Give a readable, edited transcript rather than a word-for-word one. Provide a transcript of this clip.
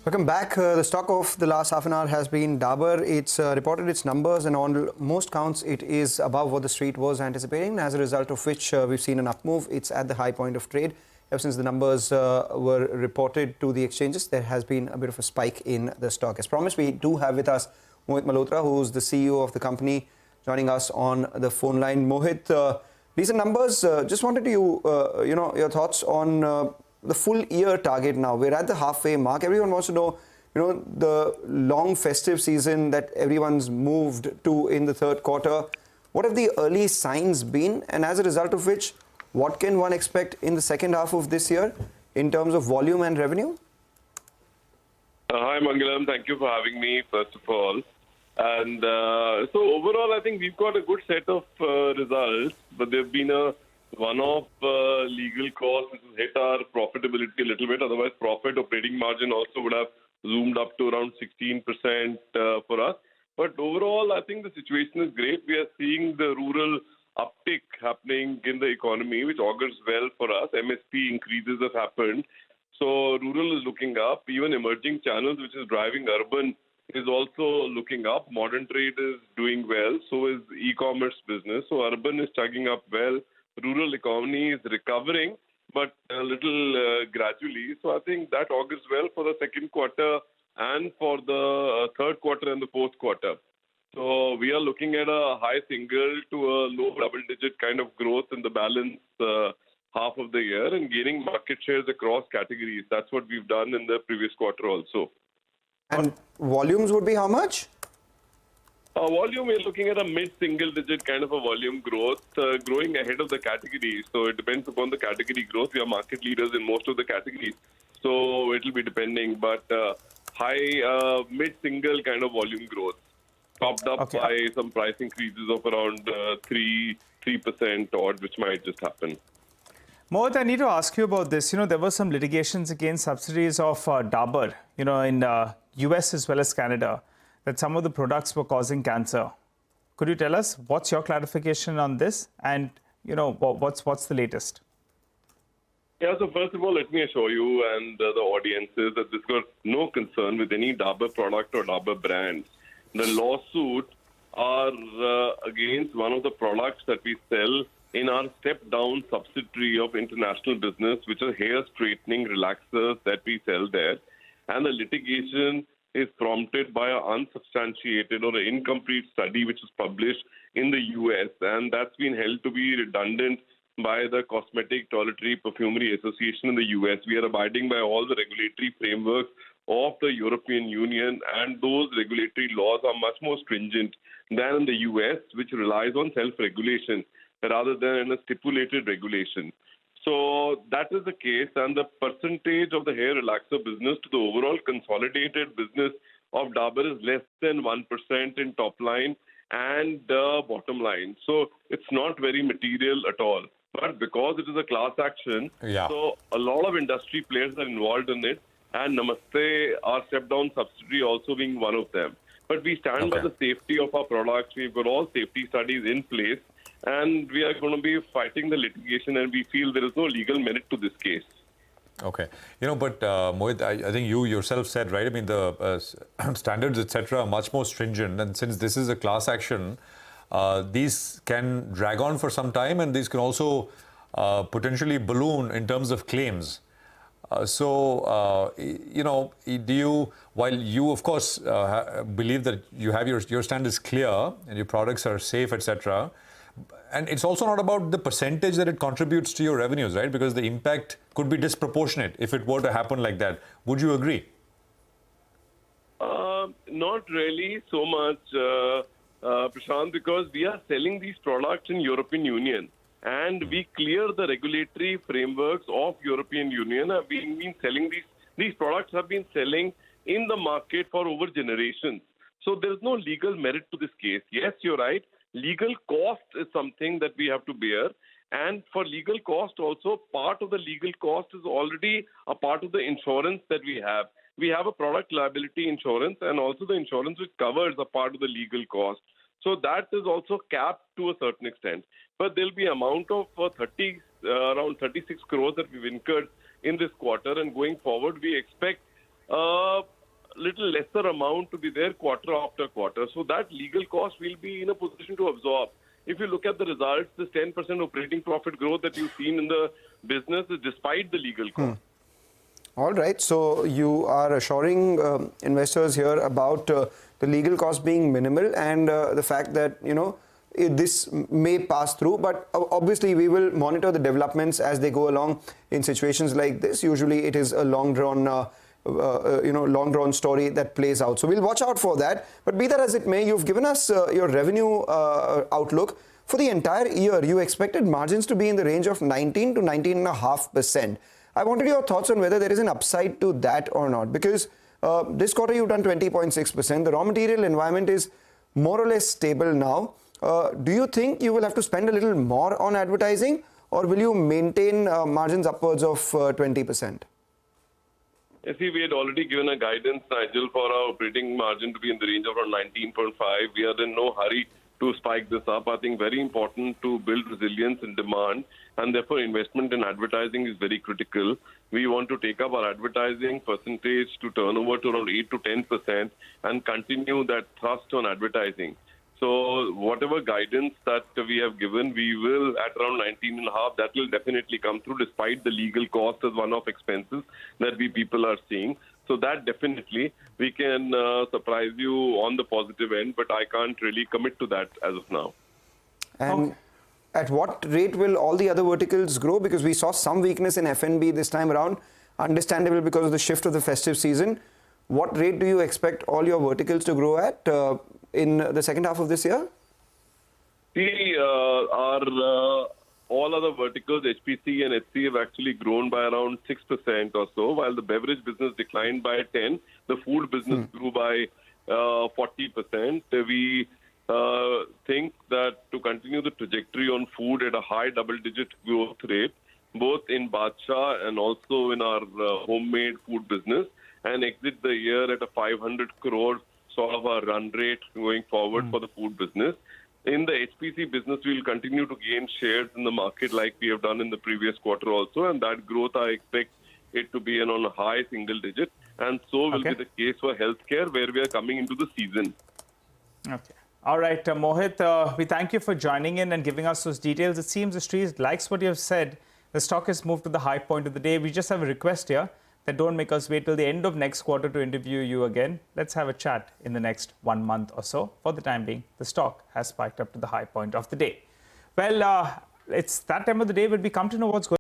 Welcome back. The stock of the last half an hour has been Dabur. It's reported its numbers, and on most counts, it is above what the street was anticipating, as a result of which we've seen an up move. It's at the high point of trade. Ever since the numbers were reported to the exchanges, there has been a bit of a spike in the stock. As promised, we do have with us Mohit Malhotra, who's the CEO of the company, joining us on the phone line. Mohit, recent numbers. Just wanted your thoughts on the full year target now. We're at the halfway mark. Everyone wants to know, the long festive season that everyone's moved to in the third quarter. What have the early signs been? And as a result of which, what can one expect in the second half of this year in terms of volume and revenue? Hi, Mangalam. Thank you for having me, first of all. And so overall, I think we've got a good set of results, but there have been a one-off legal cost which has hit our profitability a little bit. Otherwise, profit operating margin also would have zoomed up to around 16% for us. But overall, I think the situation is great. We are seeing the rural uptick happening in the economy, which augurs well for us. MSP increases have happened. So rural is looking up. Even emerging channels, which is driving urban, is also looking up. Modern trade is doing well. So is e-commerce business. So urban is chugging up well. Rural economy is recovering, but a little gradually. So I think that augurs well for the second quarter and for the third quarter and the fourth quarter. So we are looking at a high single to a low double-digit kind of growth in the balance half of the year and gaining market shares across categories. That's what we've done in the previous quarter also. And volumes would be how much? Volume, we're looking at a mid-single-digit kind of a volume growth, growing ahead of the category. So it depends upon the category growth. We are market leaders in most of the categories. So it will be depending, but high mid-single kind of volume growth, topped up by some price increases of around 3% odd, which might just happen. Mohit, I need to ask you about this. There were some litigations against subsidiaries of Dabur, in US as well as Canada, that some of the products were causing cancer. Could you tell us what's your clarification on this, and what's the latest? Yeah, so first of all, let me assure you and the audiences that this got no concern with any Dabur product or Dabur brand. The lawsuit are against one of the products that we sell in our step-down subsidiary of international business, which are hair straightening relaxers that we sell there. And the litigation is prompted by an unsubstantiated or an incomplete study which was published in the US, and that's been held to be redundant by the Cosmetic, Toiletry, Perfumery Association in the US. We are abiding by all the regulatory frameworks of the European Union, and those regulatory laws are much more stringent than in the US, which relies on self-regulation rather than a stipulated regulation. So that is the case, and the percentage of the hair relaxer business to the overall consolidated business of Dabur is less than 1% in top line and bottom line. So it's not very material at all. But because it is a class action, so a lot of industry players are involved in it, and Namaste, our step-down subsidiary, also being one of them. But we stand by the safety of our products. We've got all safety studies in place, and we are going to be fighting the litigation, and we feel there is no legal merit to this case. Okay. But Mohit, I think you yourself said, right, I mean, the standards, etc., are much more stringent. And since this is a class action, these can drag on for some time, and these can also potentially balloon in terms of claims. So, do you, while you, of course, believe that you have your stand is clear and your products are safe, etc., and it's also not about the percentage that it contributes to your revenues, right? Because the impact could be disproportionate if it were to happen like that. Would you agree? Not really so much, Prashant, because we are selling these products in European Union, and we clear the regulatory frameworks of European Union. We've been selling these products have been selling in the market for over generations. So there's no legal merit to this case. Yes, you're right. Legal cost is something that we have to bear. And for legal cost also, part of the legal cost is already a part of the insurance that we have. We have a product liability insurance, and also the insurance which covers a part of the legal cost. So that is also capped to a certain extent. But there'll be amount of around 36 crores that we've incurred in this quarter. And going forward, we expect little lesser amount to be there quarter after quarter. So that legal cost will be in a position to absorb. If you look at the results, this 10% operating profit growth that you've seen in the business is despite the legal cost. All right. So you are assuring investors here about the legal cost being minimal and the fact that, this may pass through. But obviously, we will monitor the developments as they go along in situations like this. Usually, it is a long-drawn story that plays out. So we'll watch out for that. But be that as it may, you've given us your revenue outlook. For the entire year, you expected margins to be in the range of 19 to 19.5%. I wanted your thoughts on whether there is an upside to that or not, because this quarter you've done 20.6%. The raw material environment is more or less stable now. Do you think you will have to spend a little more on advertising, or will you maintain margins upwards of 20%? See, we had already given a guidance, Nigel, for our operating margin to be in the range of around 19.5. We are in no hurry to spike this up. I think very important to build resilience in demand, and therefore investment in advertising is very critical. We want to take up our advertising percentage to turnover to around 8 to 10% and continue that thrust on advertising. So whatever guidance that we have given, we will at around 19.5. That will definitely come through despite the legal cost as one-off expenses that we people are seeing. So that definitely we can surprise you on the positive end, but I can't really commit to that as of now. And at what rate will all the other verticals grow? Because we saw some weakness in F&B this time around, understandable because of the shift of the festive season. What rate do you expect all your verticals to grow at in the second half of this year? See, our all other verticals, HPC and HC, have actually grown by around 6% or so, while the beverage business declined by 10%. The food business grew by 40%. We think that to continue the trajectory on food at a high double-digit growth rate, both in Badshah and also in our homemade food business, and exit the year at a 500 crore sort of a run rate going forward for the food business. In the HPC business, we will continue to gain shares in the market like we have done in the previous quarter also, and that growth I expect it to be on a high single digit, and so will be the case for healthcare, where we are coming into the season. Okay. All right, Mohit, we thank you for joining in and giving us those details. It seems the street likes what you have said. The stock has moved to the high point of the day. We just have a request here that don't make us wait till the end of next quarter to interview you again. Let's have a chat in the next 1 month or so. For the time being, the stock has spiked up to the high point of the day. Well, it's that time of the day when we come to know what's going on.